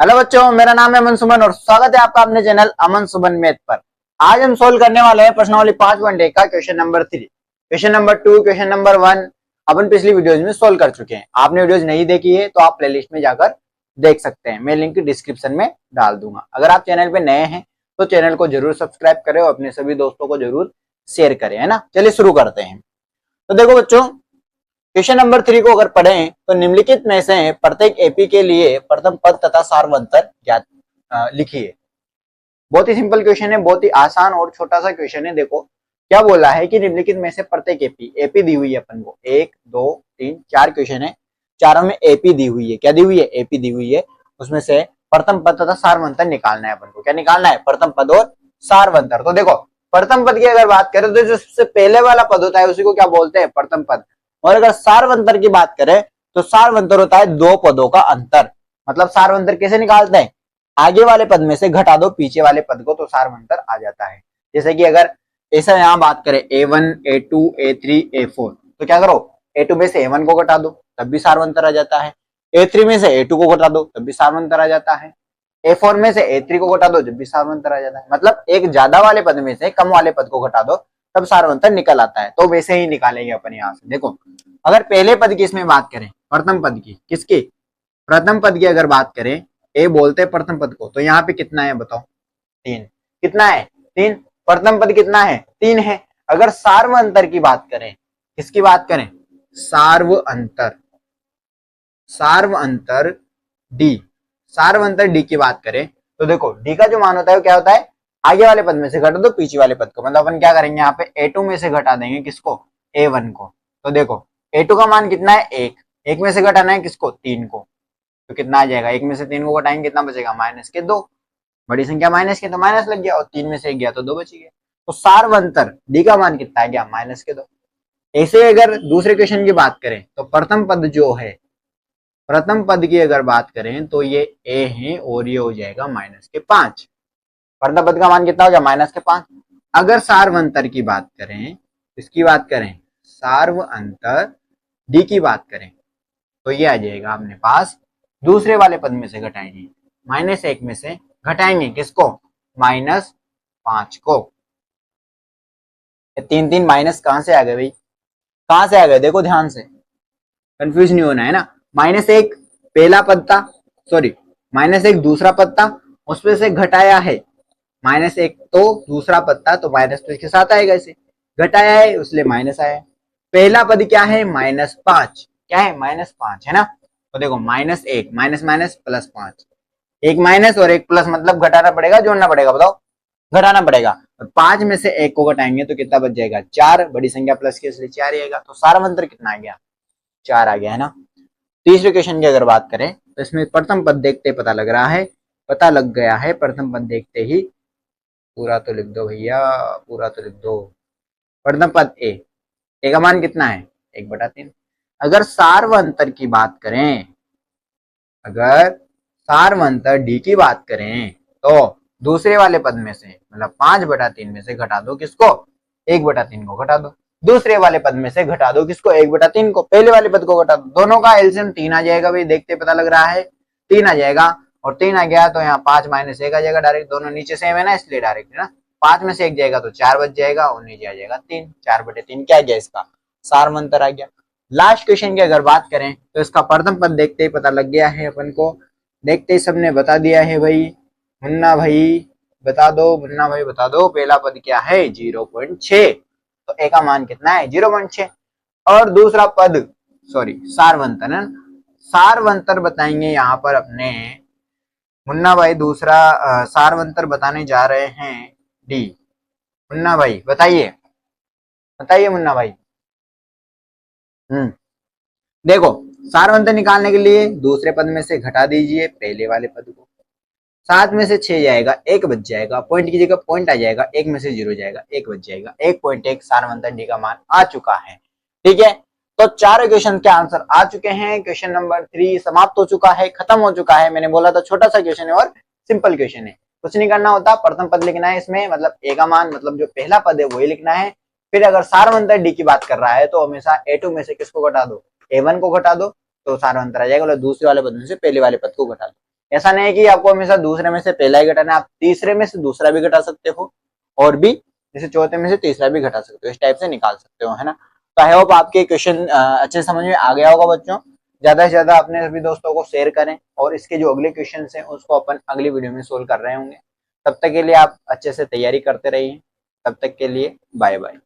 Hello बच्चों, मेरा नाम है अमन सुमन और स्वागत है आपका अपने चैनल अमन सुमन मैथ पर। आज हम सोल्व करने वाले हैं प्रश्नावली 5.1 का question number 3, question number 2, question number 1 अपन पिछली वीडियोस में सोल्व कर चुके हैं। आपने वीडियोस नहीं देखी है तो आप प्लेलिस्ट में जाकर देख सकते हैं, मैं लिंक डिस्क्रिप्शन में डाल दूंगा। अगर आप चैनल पे नए हैं तो चैनल को जरूर सब्सक्राइब करें और अपने सभी दोस्तों को जरूर शेयर करें, है ना। चलिए शुरू करते हैं। तो देखो बच्चों, क्वेश्चन नंबर 3 को अगर पढ़ें तो निम्नलिखित में से प्रत्येक एपी के लिए प्रथम पद तथा सार्वंतर ज्ञात लिखिए। बहुत ही सिंपल क्वेश्चन है, बहुत ही आसान और छोटा सा क्वेश्चन है। देखो क्या बोला है कि निम्नलिखित में से प्रत्येक एपी दी हुई है अपन को, 1 2 3 4 क्वेश्चन है, चारों में एपी दी हुई है। क्या दी हुई है? एपी दी हुई है। उसमें से प्रथम पद तथा सार्वंतर निकालना है अपन को। क्या निकालना है? प्रथम पद और सार्वंतर। तो देखो प्रथम पद की अगर बात करें तो जो सबसे पहले वाला पद होता है उसी को क्या बोलते हैं? प्रथम पद। और अगर सार्वंतर की बात करें तो सार्वंतर होता है दो पदों का अंतर। मतलब सार्वंतर कैसे निकालते हैं? आगे वाले पद में से घटा दो पीछे वाले पद को तो सार्वंतर आ जाता है। जैसे कि अगर ऐसा यहां बात करें A1 A2 A3 A4 तो क्या करो, A2 में से A1 को घटा दो तब भी सार्वंतर आ जाता है, A3 में से A2 को घटा दो तब भी सार्वंतर आ जाता है, A4 में से A3 को घटा दो जब भी सार्वंतर आ जाता है। मतलब एक ज्यादा वाले पद में से कम वाले पद को घटा दो तब सार्वंतर निकल आता है। तो वैसे ही निकालेंगे अपन यहाँ से। देखो अगर पहले पद की इसमें बात करें, प्रथम पद की, किसकी? प्रथम पद की अगर बात करें, ए बोलते हैं प्रथम पद को, तो यहाँ पे कितना है बताओ? 3। कितना है? 3। प्रथम पद कितना है? 3 है। अगर सार्व अंतर की बात करें, किसकी बात करें? सार्व अंतर, सार्व अंतर डी, सार्व अंतर डी की बात करें तो देखो डी का जो मान होता है वो क्या होता है? आगे वाले पद में से घटा दो पीछे वाले पद को। मतलब अपन क्या करेंगे यहाँ पे A2 में से घटा देंगे किसको? A1 को। तो देखो A2 का मान कितना है? 1। 1 में से घटाना है किसको? 3 को। तो कितना आ जाएगा? 1 में से 3 को घटाएंगे कितना बचेगा? -2। बड़ी संख्या माइनस के तो माइनस लग गया और 3 में से 1 गया तो 2 बच गया। तो सार्वंतर डी का मान कितना आ गया? -2। ऐसे अगर दूसरे क्वेश्चन की बात करें तो प्रथम पद जो है, प्रथम पद की अगर बात करें तो ये ए है और ये हो जाएगा -5। प्रथम पद का मान कितना हो गया? -5। अगर सार्वंतर की बात करें, इसकी बात करें सार्व अंतर डी की बात करें तो ये आ जाएगा अपने पास, दूसरे वाले पद में से घटाएंगे, -1 में से घटाएंगे किसको? -5 को। 3 माइनस कहां से आ गए भाई? कहां से आ गए? देखो ध्यान से, कंफ्यूज नहीं होना है ना। -1 पहला पद था, सॉरी -1 दूसरा पद था, उसमें से घटाया है। -1 तो दूसरा पद था तो माइनस तो इसके साथ आएगा, इसे घटाया है इसलिए माइनस आया है। पहला पद क्या है? -5। क्या है? -5 है ना। तो देखो -1 माइनस माइनस प्लस 5, एक माइनस और एक प्लस, मतलब घटाना पड़ेगा जोड़ना पड़ेगा? बताओ, घटाना पड़ेगा। और 5 में से 1 को घटाएंगे तो कितना बच जाएगा? 4। बड़ी संख्या प्लस के इसलिए 4 ही आएगा। तो सार्वंतर कितना आ गया? 4 आ गया, है ना। तीसरे क्वेश्चन की अगर बात करें तो इसमें प्रथम पद देखते पता लग रहा है, पता लग गया है। प्रथम पद देखते ही पूरा तो लिख दो भैया, पूरा तो लिख दो। प्रथम पद ए का मान कितना है? 1/3। अगर सार्वंतर की बात करें, अगर सार्वंतर डी की बात करें तो दूसरे वाले पद में से, मतलब 5/3 में से घटा दो किसको? 1/3 को घटा दो। दूसरे वाले पद में से घटा दो किसको? 1/3 को। पहले वाले पद को घटा दो। दोनों का एलसीएम 3 आ जाएगा भाई, देखते पता लग रहा है 3 आ जाएगा। और 3 आ गया तो यहाँ 5 - 1 आ जाएगा डायरेक्ट, दोनों नीचे सेम है ना इसलिए डायरेक्ट, है ना। 5 में से 1 जाएगा तो 4 बच जाएगा और नीचे आ जाएगा 3। 4/3 क्या गया? इसका सार्वंतर आ गया। लास्ट क्वेश्चन की अगर बात करें तो इसका प्रथम पद देखते ही पता लग गया है अपन को, देखते ही सबने बता दिया है भाई। मुन्ना भाई बता दो, मुन्ना भाई बता दो, पहला पद क्या है? 0.6। तो ए का मान कितना है? 0.6। और दूसरा पद, सॉरी सार्वंतर, सार्वंतर बताएंगे यहाँ पर अपने मुन्ना भाई। दूसरा सार्वंतर बताने जा रहे हैं डी। मुन्ना भाई बताइए, बताइए मुन्ना भाई। देखो सार्वंतर निकालने के लिए दूसरे पद में से घटा दीजिए पहले वाले पद को। 7 में से 6 जाएगा, 1 बच जाएगा, पॉइंट की जगह पॉइंट आ जाएगा, 1 में से 0 जाएगा, 1 बच जाएगा। 1.1 सार्वंतर डी का मान आ चुका है। ठीक है, तो चार क्वेश्चन के आंसर आ चुके हैं। क्वेश्चन नंबर 3 समाप्त हो चुका है, खत्म हो चुका है। मैंने बोला था छोटा सा क्वेश्चन है और सिंपल क्वेश्चन है, कुछ नहीं करना होता। प्रथम पद लिखना है इसमें, मतलब ए का मान, मतलब जो पहला पद है वही लिखना है। फिर अगर सार्वंतर डी की बात कर रहा है तो हमेशा A2 में से किसको घटा दो? A1 को घटा दो तो सार्वंतर आ जाएगा। दूसरे वाले पद में से पहले वाले पद को घटा दो। ऐसा नहीं है कि आपको हमेशा दूसरे में से पहला ही घटाना है, आप तीसरे में से दूसरा भी घटा सकते हो और भी जैसे चौथे में से तीसरा भी घटा सकते हो, इस टाइप से निकाल सकते हो, है ना। तो आई होप आपके क्वेश्चन अच्छे समझ में आ गया होगा बच्चों। ज्यादा से ज्यादा अपने सभी दोस्तों को शेयर करें और इसके जो अगले क्वेश्चन हैं उसको अपन अगली वीडियो में सोल्व कर रहे होंगे। तब तक के लिए आप अच्छे से तैयारी करते रहिए। तब तक के लिए बाय बाय।